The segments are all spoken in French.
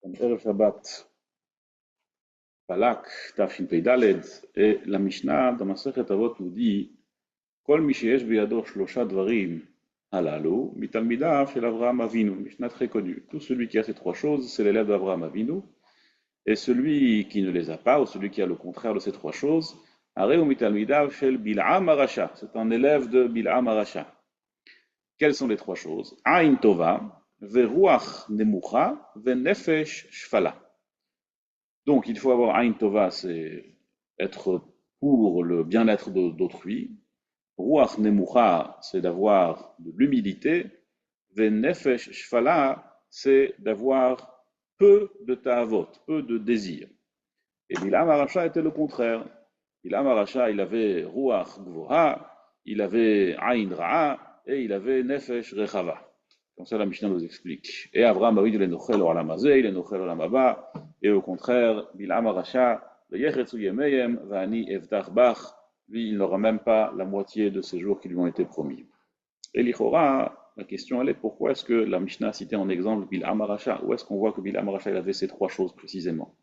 Erev Shabbat, Balak, Tafshin Pei Daled, et la Mishnah dans Masechet Avot nous dit Kol mi sheyesh biyado shlosha dvarim halalu, mitalmidav shel Avraham Avinu. Mishnah très connu. Tout celui qui a ces trois choses, c'est l'élève d'Avraham Avinu, et celui qui ne les a pas, ou celui qui a le contraire de ces trois choses, Areu mitalmidav shel Bil'am Arasha. C'est un élève de Bil'am Arasha. Quelles sont les trois choses? Ain tova, veruach nemucha, venefesh shfala. Donc, il faut avoir Ain Tova, c'est être pour le bien-être d'autrui. Ruach Nemucha, c'est d'avoir de l'humilité. Venefesh Shfala, c'est d'avoir peu de ta'avot, peu de désir. Et Bilam Arasha était le contraire. Bilam Arasha, il avait Ruach Gvoha, il avait Ain Ra'a, et il avait Nefesh Rechava. Comme ça, la Mishnah nous explique. Et Abraham a dit, il est nochel olam hazeh, il est nochel olam haba. Et au contraire, Bilam Arasha, v'yechetzu yemeyem, v'ani evtach bach, lui, il n'aura même pas la moitié de ces jours qui lui ont été promis. Et l'Ichora, la question elle est, pourquoi est-ce que la Mishnah a cité en exemple Bilam Arasha? Où est-ce qu'on voit que Bilam Arasha, il avait ces trois choses précisément?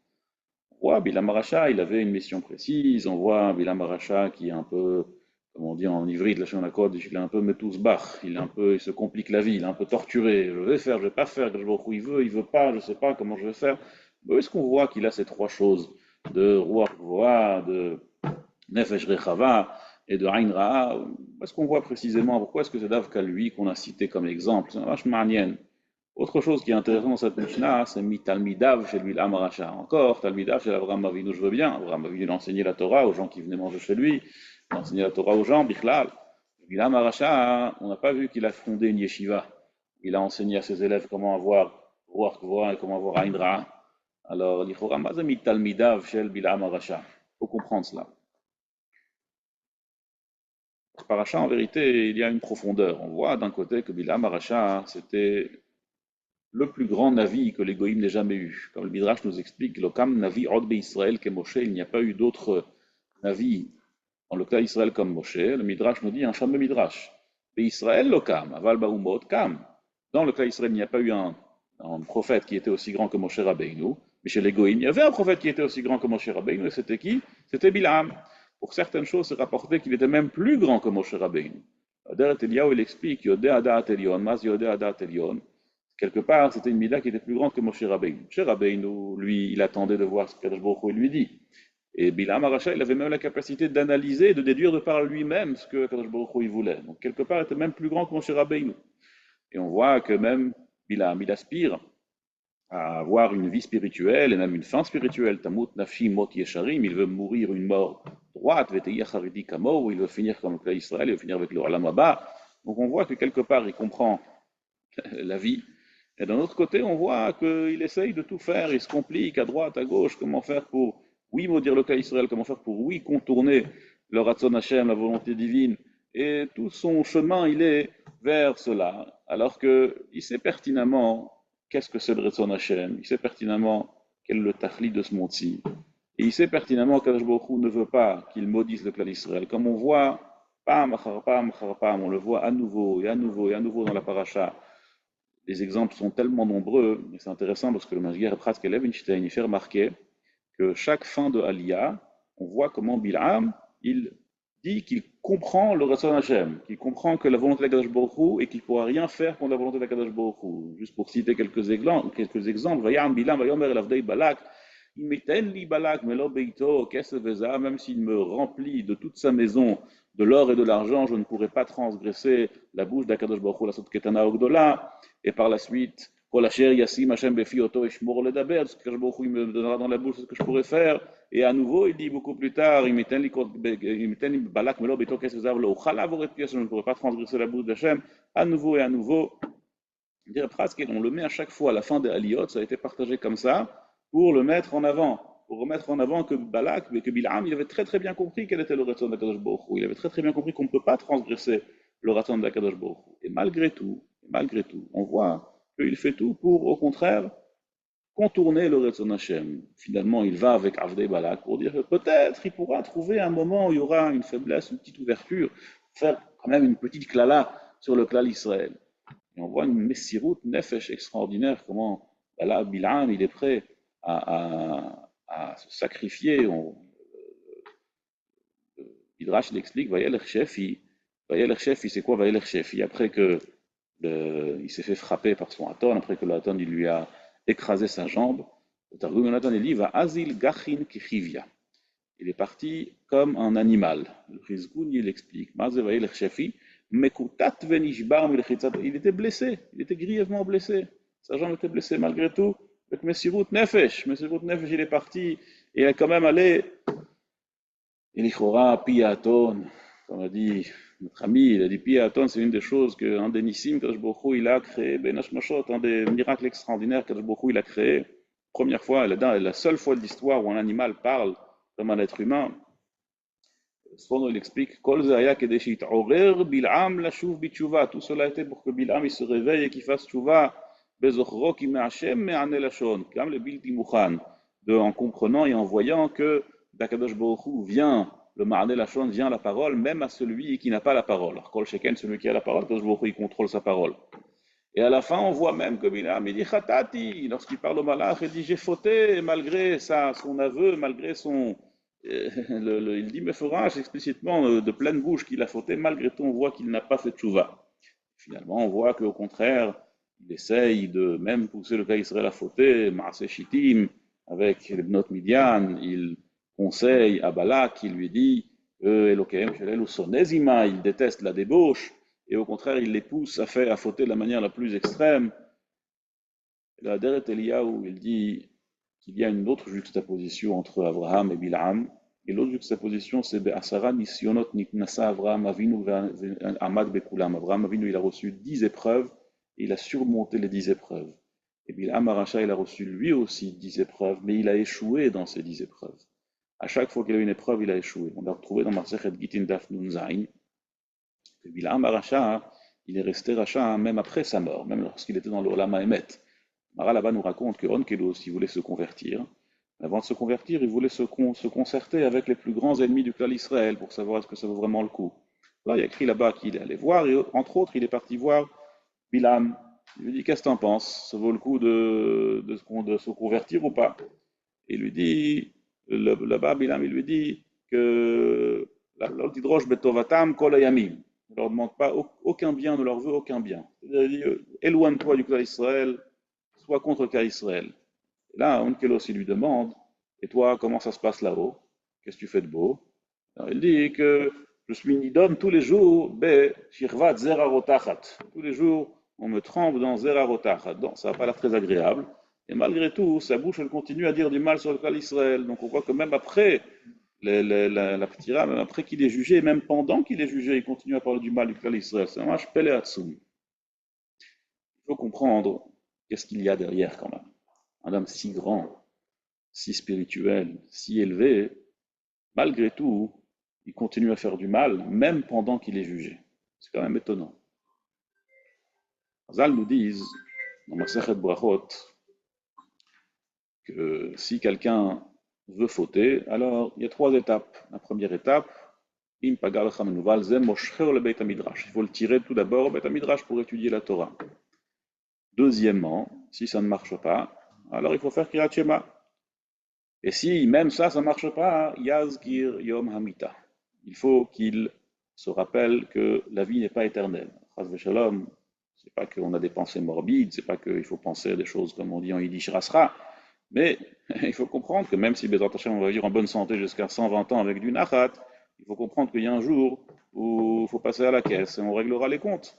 On voit Bilam Arasha, il avait une mission précise. On voit Bilam Arasha qui est un peu, comme on dit en ivri de la Shonakod, il est un peu metousbach, il se complique la vie, il est un peu torturé. Je vais faire, je vais pas faire, je vois où il veut pas, je sais pas comment je vais faire. Mais où est-ce qu'on voit qu'il a ces trois choses de Ruach Voa, de Nefesh Rechava et de Ain Ra'a? Où est-ce qu'on voit précisément? Pourquoi est-ce que c'est Davka lui qu'on a cité comme exemple? C'est vachement marnienne. Autre chose qui est intéressante dans cette Mishnah, c'est Talmidav chez lui l'Amaracha. Encore, Talmidav chez Abraham Avinu, je veux bien. Abraham Avinu, il a enseigné la Torah aux gens qui venaient manger chez lui. Il a enseigné la Torah aux gens, Bichlal. Bilam Aracha, on n'a pas vu qu'il a fondé une yeshiva. Il a enseigné à ses élèves comment avoir Ruach Gvoa et comment avoir Ain Ra'a. Alors, l'Ichora Mazami Talmidav chez Bilam Aracha. Il faut comprendre cela. Paracha, en vérité, il y a une profondeur. On voit d'un côté que Bilam Aracha, c'était le plus grand navi que les Goïms n'aient jamais eu. Comme le Midrash nous explique, l'Okam navi od Israël que Moshe, il n'y a pas eu d'autres navis dans le cas d'Israël comme Moshe. Le Midrash nous dit un fameux Midrash. Israël l'Okam, aval baumot kam. Dans le cas d'Israël, il n'y a pas eu un prophète qui était aussi grand que Moshe Rabbeinu, mais chez les Goïms, il y avait un prophète qui était aussi grand que Moshe Rabbeinu, et c'était qui? C'était Bilam. Pour certaines choses, c'est rapporté qu'il était même plus grand que Moshe Rabbeinu. Aderet Eliyahu, il explique, Yodé Adat Elion, Maz Yodé Adat Elion. Quelque part, c'était une mida qui était plus grande que Moshe Rabbeinu. Moshe Rabbeinu, lui, il attendait de voir ce que Kadosh Baruch Hu lui dit. Et Bilam Aracha, il avait même la capacité d'analyser, de déduire de par lui-même ce que Kadosh Baruch Hu voulait. Donc, quelque part, il était même plus grand que Moshe Rabbeinu. Et on voit que même Bilam, il aspire à avoir une vie spirituelle et même une fin spirituelle. Tamut nafshi mot yesharim, il veut mourir une mort droite, veteya charidi kamo, il veut finir comme le clan Israël, il veut finir avec le Olam Haba. Donc on voit que quelque part, il comprend la vie. Et d'un autre côté, on voit qu'il essaye de tout faire, il se complique à droite, à gauche, comment faire pour, oui, maudire le cas Israël, comment faire pour, oui, contourner le Ratzon Hashem, la volonté divine. Et tout son chemin, il est vers cela, alors qu'il sait pertinemment qu'est-ce que c'est le Ratzon Hashem, il sait pertinemment quel est le tachli de ce monde-ci. Et il sait pertinemment qu'Akadosh Baruch Hu ne veut pas qu'il maudisse le clan d'Israël. Comme on voit, pam, achar pam, achar pam, on le voit à nouveau, et à nouveau, et à nouveau dans la paracha. Les exemples sont tellement nombreux, et c'est intéressant parce que le Masguer Pratzke Levenstein il fait remarquer que chaque fin de Aliyah, on voit comment Bil'am, il dit qu'il comprend le Ratzon Hashem, qu'il comprend que la volonté de l'Akadosh Baruch Hu et qu'il ne pourra rien faire contre la volonté de l'Akadosh Baruch Hu. Juste pour citer quelques exemples, Vayam Bilam, Vayomer Elavdei Balak, Imeten li Balak, Melo Beito, Keseveza, même s'il me remplit de toute sa maison de l'or et de l'argent, je ne pourrai pas transgresser la bouche d'Akadosh Baruch Hu, la Sot Ketana Ogdola. Et par la suite, Kol Asher Yassim Hashem Befi Oto Ishmor Ledaber, ce que Baruch Hu me donnera dans la bouche, c'est ce que je pourrais faire. Et à nouveau, il dit beaucoup plus tard, Imeten li Balak Melo Beito Keseveza, Lo Uchala Voret Pies, je ne pourrai pas transgresser la bouche d'Hashem. À nouveau et à nouveau. On le met à chaque fois à la fin des Aliyot, ça a été partagé comme ça, pour le mettre en avant, pour remettre en avant que Balak, mais que Bil'am, il avait très très bien compris quel était le Ratzon d'Akadosh Baruch Hu. Il avait très très bien compris qu'on ne peut pas transgresser le Ratzon d'Akadosh Baruch Hu. Et malgré tout, on voit qu'il fait tout pour, au contraire, contourner le Ratzon Hashem. Finalement, il va avec Avdei Balak pour dire que peut-être il pourra trouver un moment où il y aura une faiblesse, une petite ouverture, faire quand même une petite klala sur le klal Israël. Et on voit une messirut nefesh extraordinaire, comment Ben là, Bil'am, il est prêt à se sacrifier. Midrash, il explique, Vayeler Shefi, c'est quoi Vayeler Shefi? Après que il s'est fait frapper par son Aton, après que l'Aton il lui a écrasé sa jambe, le Targum Yonatan il dit, va Azil Gachin Kichivia. Il est parti comme un animal. Le Rizgoun, il explique, Vayeler Shefi, Mekutat Venishbar Milchitzat. Il était blessé, il était grièvement blessé. Sa jambe était blessée malgré tout. Avec Messirut Nefesh, il est parti, et il est quand même allé. Et l'Ichora, Piaton, comme a dit notre ami, il a dit Piaton, c'est une des choses qu'un des Nissim, Kadosh Baruch Hu, il a créé, Ben Hashmashot, un des miracles extraordinaires que Kadosh Baruch Hu, il a créé. Première fois, la seule fois de l'histoire où un animal parle comme un être humain. Sfono, il explique Kol Zaya Kedeshit Orer Bil'am Lashuv Bitshuva. Tout cela était pour que Bil'am il se réveille et qu'il fasse Tshuva. Bezochro Ki Me'Hashem Me'ane Lashon. Comme le Bilti Mukhan. En comprenant et en voyant que d'Akadosh Baruch Hu vient le Ma'ane Lashon, vient la parole, même à celui qui n'a pas la parole. Alors, Kol Sheken, celui qui a la parole, Akadosh Baruch Hu, il contrôle sa parole. Et à la fin, on voit même que Bil'am, il dit Khatati. Lorsqu'il parle au Malach, il dit j'ai fauté, malgré son aveu, malgré son. Il dit Mephorach explicitement de pleine bouche qu'il a fauté, malgré tout on voit qu'il n'a pas fait tchouva. Finalement on voit qu'au contraire il essaye de même pousser le cas Israël à fauter, Maaseh Shittim, avec les Bnot Midian, il conseille à Balak, qui lui dit Elokehem Shelel Sonezima, il déteste la débauche, et au contraire il les pousse à fauter de la manière la plus extrême. Et là, Deret Eliyahu, il dit qu'il y a une autre juxtaposition entre Abraham et Bil'am. Et l'autre juxtaposition, c'est Be'asara Nisyonot Nitnasa Abraham Avinu Amad Bekulam. Abraham Avinu, il a reçu 10 épreuves et il a surmonté les 10 épreuves. Et Bil'am Arasha, il a reçu lui aussi 10 épreuves, mais il a échoué dans ces 10 épreuves. À chaque fois qu'il a eu une épreuve, il a échoué. On l'a retrouvé dans Masechet Gitin Daf Nun Zayin que Bil'am Arasha, il est resté Racha même après sa mort, même lorsqu'il était dans le Olam Haemet. Mara là-bas nous raconte que Onkelos, il voulait se convertir. Avant de se convertir, il voulait se concerter avec les plus grands ennemis du clan Israël pour savoir est-ce que ça vaut vraiment le coup. Là, il y a écrit là-bas qu'il est allé voir, et entre autres, il est parti voir Bilam. Il lui dit qu'est-ce que tu en penses? Ça vaut le coup de se convertir ou pas? Et il lui dit, là-bas, Bilam, il lui dit que l'antidroche betovatam kol ayamim. Ne leur demande pas aucun bien, ne leur veut aucun bien. Il dit, éloigne-toi du clan Israël, soit contre le cas Israël. Et là, Onkelos, il lui demande, et toi, comment ça se passe là-haut? Qu'est-ce que tu fais de beau? Alors, il dit que je suis nidon tous les jours, shirvat zera rotachat. Tous les jours, on me trempe dans zera rotachat. Donc, ça n'a pas l'air très agréable. Et malgré tout, sa bouche, elle continue à dire du mal sur le cas d'Israël. Donc, on voit que même après la ptira, même après qu'il est jugé, même pendant qu'il est jugé, il continue à parler du mal du cas d'Israël. C'est un pele atsum. Il faut comprendre qu'est-ce qu'il y a derrière quand même. Un homme si grand, si spirituel, si élevé, malgré tout, il continue à faire du mal, même pendant qu'il est jugé. C'est quand même étonnant. Hazal nous disent, dans Masechet Brachot, que si quelqu'un veut fauter, alors il y a 3 étapes. La première étape, il faut le tirer tout d'abord au Beit HaMidrash pour étudier la Torah. Deuxièmement, si ça ne marche pas, alors il faut faire Kriyat Shema. Et si même ça ne marche pas, Yazgir Yom Hamita. Il faut qu'il se rappelle que la vie n'est pas éternelle. Chas v'shalom, c'est pas qu'on a des pensées morbides, c'est pas qu'il faut penser à des choses comme on dit en Yiddish rasra, mais il faut comprendre que même si Bezrat Hashem on va vivre en bonne santé jusqu'à 120 ans avec du nachat, il faut comprendre qu'il y a un jour où il faut passer à la caisse et on réglera les comptes.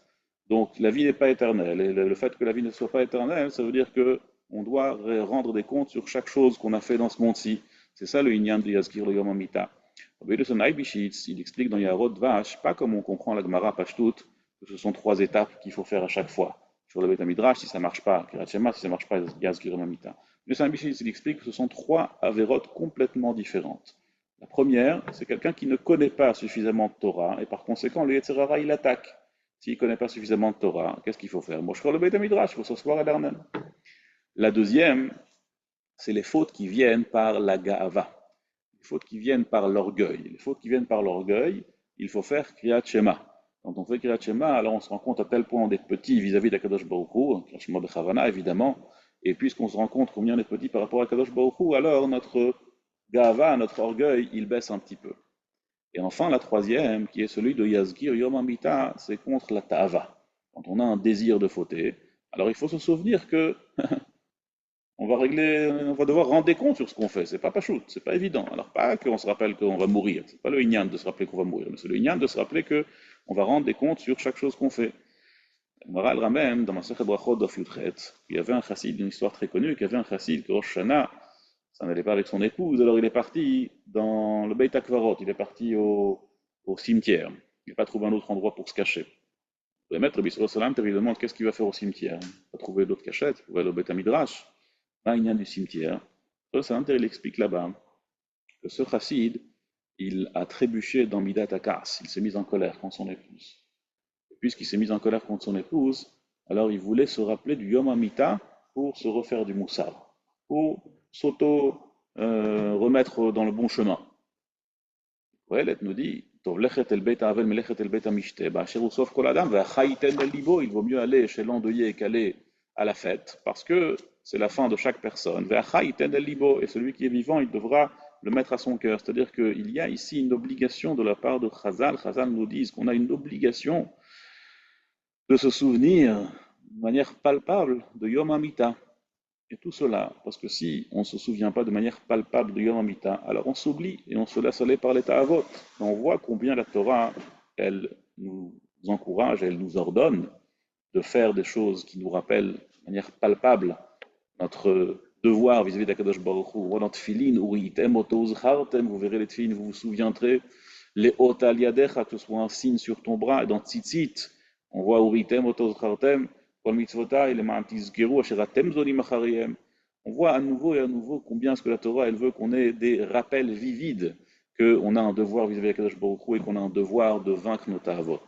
Donc la vie n'est pas éternelle. Et le fait que la vie ne soit pas éternelle, ça veut dire que on doit rendre des comptes sur chaque chose qu'on a fait dans ce monde-ci. C'est ça le Inyan de Yazkir le Yom Hamita. Il explique dans Yarod Vash, pas comme on comprend la Gemara Pashtut, que ce sont 3 étapes qu'il faut faire à chaque fois. Sur le Beit HaMidrash, si ça ne marche pas, Kriyat Shema, si ça ne marche pas, Yazkir Yom Hamita. Le Saint Bichitz, il explique que ce sont 3 avérotes complètement différentes. La première, c'est quelqu'un qui ne connaît pas suffisamment de Torah, et par conséquent, le Yetzer Hara, il attaque. S'il ne connaît pas suffisamment de Torah, qu'est-ce qu'il faut faire? Moi, je crois le Beit HaMidrash, il faut s'asseoir à l'Arnan. La deuxième, c'est les fautes qui viennent par la Ga'ava. Les fautes qui viennent par l'orgueil. Les fautes qui viennent par l'orgueil, il faut faire Kriyat Shema. Quand on fait Kriyat Shema, alors on se rend compte à tel point d'être petit vis-à-vis d'Akadosh Baruch Hu, Kriyat Shema Bechavana évidemment, Et puisqu'on se rend compte combien on est petit par rapport à Kadosh Baruch Hu, alors notre gava, notre orgueil, il baisse un petit peu. Et enfin, la troisième, qui est celui de Yazgir Yom Amita, c'est contre la ta'ava. Quand on a un désir de fauter, alors il faut se souvenir que on va devoir rendre des comptes sur ce qu'on fait. C'est pas pachout, c'est pas évident. Alors pas qu'on se rappelle qu'on va mourir. C'est pas le inyan de se rappeler qu'on va mourir, mais c'est le inyan de se rappeler que on va rendre des comptes sur chaque chose qu'on fait. Maral ramène dans Masechet Brachot d'Af Yudchet, il y avait un chassid, une histoire très connue, qu'il y avait un chassid que Rosh Hashanah, ça n'allait pas avec son épouse, alors il est parti dans le Beit HaKvarot, il est parti au cimetière. Il n'a pas trouvé un autre endroit pour se cacher. Le maître Bisro Salam lui demande qu'est-ce qu'il va faire au cimetière. Il va trouver d'autres cachettes, il pouvait aller au Beit HaMidrash. Là, il vient du cimetière. Le Salam il explique là-bas que ce chassid, il a trébuché dans Midat Akas, il s'est mis en colère contre son épouse. Puisqu'il s'est mis en colère contre son épouse, alors il voulait se rappeler du Yom HaMita pour se refaire du moussar, pour s'auto-remettre dans le bon chemin. Qohélet nous dit, il vaut mieux aller chez l'endeuillé qu'aller à la fête, parce que c'est la fin de chaque personne. Et celui qui est vivant, il devra le mettre à son cœur. C'est-à-dire qu'il y a ici une obligation de la part de Chazal. Chazal nous dit qu'on a une obligation de se souvenir de manière palpable de Yom HaMita. Et tout cela, parce que si on ne se souvient pas de manière palpable de Yom HaMita, alors on s'oublie et on se laisse aller par l'état avot. On voit combien la Torah, elle nous encourage, elle nous ordonne de faire des choses qui nous rappellent de manière palpable notre devoir vis-à-vis d'Akadosh Baruch Hu. Dans Tfilin, vous verrez les Tfilin, vous vous souviendrez, les Otal Yadecha, que ce soit un signe sur ton bras, et dans Tzitzit, on voit Uritem, Otozchartem, Kol Mitzvotai, les Ma'antizgeru, Asheratem Zolim Achariem. On voit à nouveau et à nouveau combien est-ce que la Torah, elle veut qu'on ait des rappels vivides, qu'on a un devoir vis-à-vis d'Akadosh Baruch Hu et qu'on a un devoir de vaincre nos ta'avot.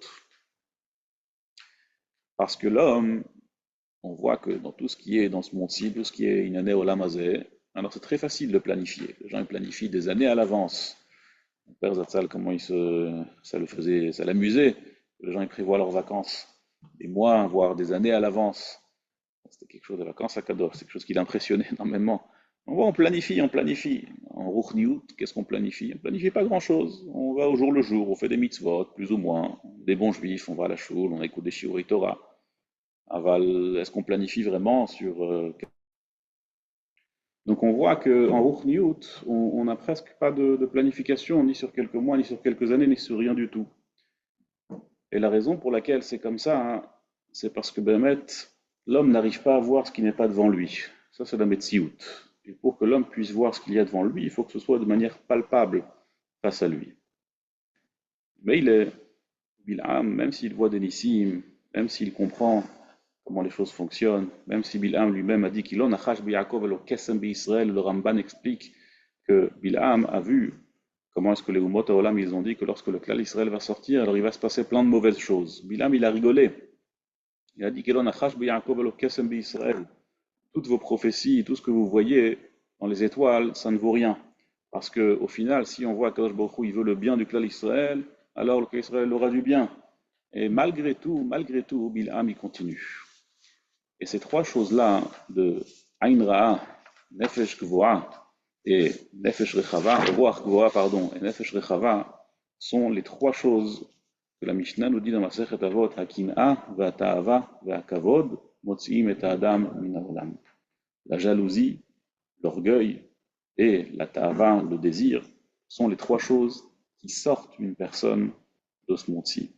Parce que l'homme, on voit que dans tout ce qui est dans ce monde-ci, tout ce qui est Inane Olam Hazeh, alors c'est très facile de planifier. Les gens ils planifient des années à l'avance. Mon père Zatzal, comment ça le faisait, ça l'amusait. Les gens ils prévoient leurs vacances des mois, voire des années à l'avance. C'était quelque chose de vacances à Kadosh, c'est quelque chose qui l'impressionnait énormément. On voit, on planifie, on planifie. En Ruchniout, qu'est-ce qu'on planifie? On planifie pas grand-chose. On va au jour le jour, on fait des mitzvot, plus ou moins. Des bons juifs, on va à la shul, on écoute des shiurei Torah. Aval, est-ce qu'on planifie vraiment sur... Donc on voit qu'en Ruchniout, on n'a presque pas de planification, ni sur quelques mois, ni sur quelques années, ni sur rien du tout. Et la raison pour laquelle c'est comme ça, hein, c'est parce que Bémet, l'homme n'arrive pas à voir ce qui n'est pas devant lui. Ça, c'est la Metsiout. Et pour que l'homme puisse voir ce qu'il y a devant lui, il faut que ce soit de manière palpable face à lui. Mais il est Bilham, même s'il voit des Nissim, même s'il comprend comment les choses fonctionnent, même si Bilham lui-même a dit qu'il en a chash b'Yaakov et kesem b'Israël, le Ramban explique que Bilham a vu comment est-ce que les Umot Haolam ils ont dit que lorsque le clan Israël va sortir, alors il va se passer plein de mauvaises choses. Bilham il a rigolé. Il a dit qu'il en a chash b'Yaakov et kesem b'Israël. Toutes vos prophéties, tout ce que vous voyez dans les étoiles, ça ne vaut rien. Parce qu'au final, si on voit qu'Akadosh Baruch Hu, il veut le bien du clan Israël, alors le clan Israël aura du bien. Et malgré tout, Bilham il continue. Et ces trois choses-là, de Ain Ra'a, Nefesh Gvoa et Nefesh Rechava, Ruach Gvoa, pardon, et Nefesh Rechava, sont les trois choses que la Mishnah nous dit dans Masechet Avot, Hakin'a, Va'ta'ava, Va'kavod, Motzi'im et Adam min ha'olam. La jalousie, l'orgueil et la ta'ava, le désir, sont les trois choses qui sortent une personne de ce monde-ci.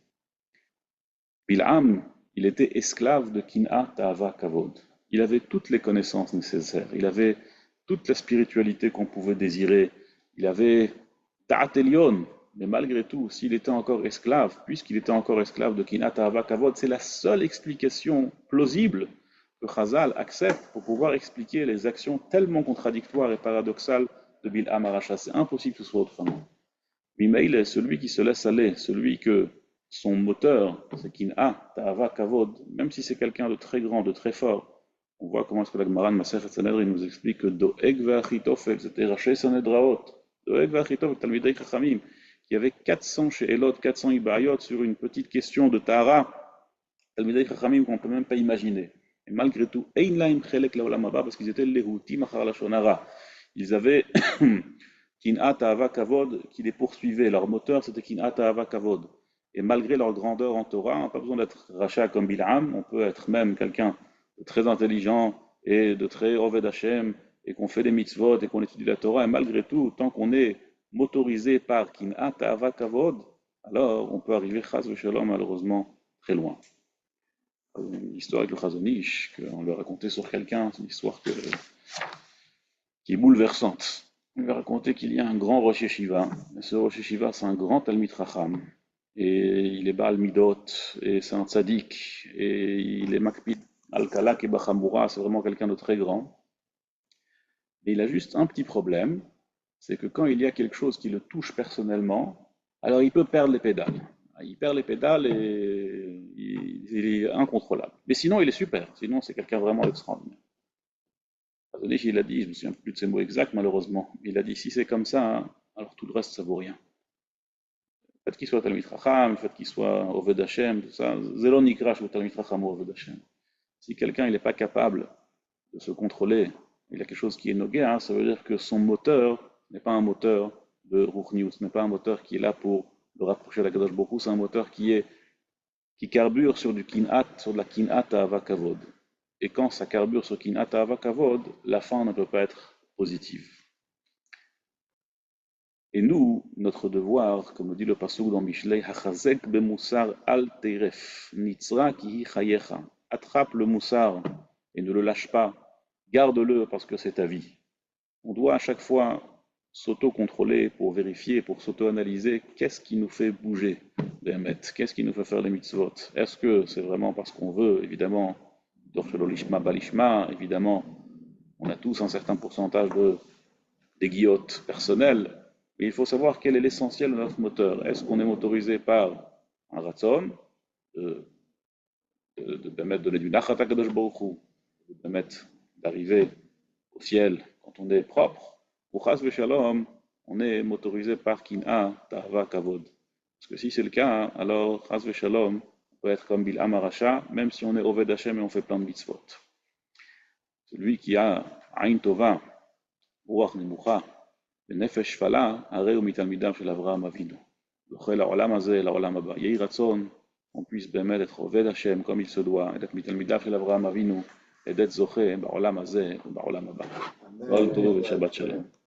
Bilham, il était esclave de Kin'a Ta'ava Kavod. Il avait toutes les connaissances nécessaires, il avait toute la spiritualité qu'on pouvait désirer, il avait Ta'at Elyon, mais malgré tout, s'il était encore esclave, puisqu'il était encore esclave de Kin'a Ta'ava Kavod, c'est la seule explication plausible que Chazal accepte pour pouvoir expliquer les actions tellement contradictoires et paradoxales de Bilham Aracha. C'est impossible que ce soit autrement. Bimail est celui qui se laisse aller, celui que son moteur, c'est Kin'a, Ta'ava, Kavod, même si c'est quelqu'un de très grand, de très fort. On voit comment est-ce que la Gemara de Masechet Sanhedrin nous explique que Doeg ve'achitofel, c'était Raché Sanedraot, Doeg ve'achitofel, Talmidei Chachamim, qui avait 400 chez Elot, 400 Ibayot sur une petite question de Tahara, Talmidei Chachamim qu'on ne peut même pas imaginer. Et malgré tout, Ein laim chelek leolam haba, parce qu'ils étaient lehutim achar lashon hara. Ils avaient kin'at ahava kavod qui les poursuivait. Leur moteur, c'était kin'at ahava kavod. Et malgré leur grandeur en Torah, on n'a pas besoin d'être rachat comme Bilham, on peut être même quelqu'un de très intelligent et de très Oved Hashem, et qu'on fait des mitzvot et qu'on étudie la Torah, et malgré tout, tant qu'on est motorisé par Kin'at Ahava Kavod, alors on peut arriver, chas v'shalom, malheureusement, très loin. Une histoire avec le Chazon Ish, qu'on lui a raconté sur quelqu'un, c'est une histoire qui est bouleversante. On lui a raconté qu'il y a un grand Rosh Yeshiva, et ce Rosh Yeshiva, c'est un grand Talmid Chacham, et il est Baal Midot, et c'est un tzaddik, et il est Makpid Al-Kalak et Bachamura, c'est vraiment quelqu'un de très grand. Et il a juste un petit problème, c'est que quand il y a quelque chose qui le touche personnellement, alors il peut perdre les pédales. Il perd les pédales et il est incontrôlable. Mais sinon, il est super. Sinon, c'est quelqu'un vraiment extraordinaire. Il a dit, je ne me souviens plus de ses mots exacts malheureusement, il a dit si c'est comme ça, hein, alors tout le reste ça vaut rien. Le fait qu'il soit Talmid Chacham, le fait qu'il soit Oved Hashem, tout ça, Zelo Nikrash ou Talmid Chacham ou Oved Hashem. Si quelqu'un n'est pas capable de se contrôler, il y a quelque chose qui est nogué, hein, ça veut dire que son moteur n'est pas un moteur de Ruchniut, ce n'est pas un moteur qui est là pour le rapprocher de la Kadosh Baruch Hu, c'est un moteur qui carbure sur du kinat, sur de la kinat Ahava Kavod. Et quand ça carbure sur kinat Ahava Kavod, la fin ne peut pas être positive. Et nous, notre devoir, comme le dit le pasuk dans Mishlei, Hachazek bemusar al teiref, nitzra kihi chayecha. Attrape le moussard et ne le lâche pas. Garde-le parce que c'est ta vie. On doit à chaque fois s'auto-contrôler pour vérifier, pour s'auto-analyser qu'est-ce qui nous fait bouger les mètres, qu'est-ce qui nous fait faire les mitzvot. Est-ce que c'est vraiment parce qu'on veut, évidemment, dorshelo lishma balishma, évidemment, on a tous un certain pourcentage des guillottes personnelles, mais il faut savoir quel est l'essentiel de notre moteur. Est-ce qu'on est motorisé par un ratson, de permettre de donner du nachat HaKadosh Baruch Hu, de permettre d'arriver au ciel quand on est propre, ou chas v'shalom, on est motorisé par kin'a, ta'ava, kavod. Parce que si c'est le cas, alors chas v'shalom, on peut être comme Bilham Arasha, même si on est Oved Hashem et on fait plein de mitzvot. Celui qui a Ain Tova, Ruach Nemucha, ונפש שפלה, הרי הוא מתלמידיו של אברהם אבינו. זוכה לעולם הזה, לעולם הבא. יהי רצון, qu'on puisse באמת être עובד השם, comme il se doit, et d'être מתלמידיו של אברהם אבינו, et d'être זוכה בעולם הזה ובעולם הבא. כל טוב ושבת שלום.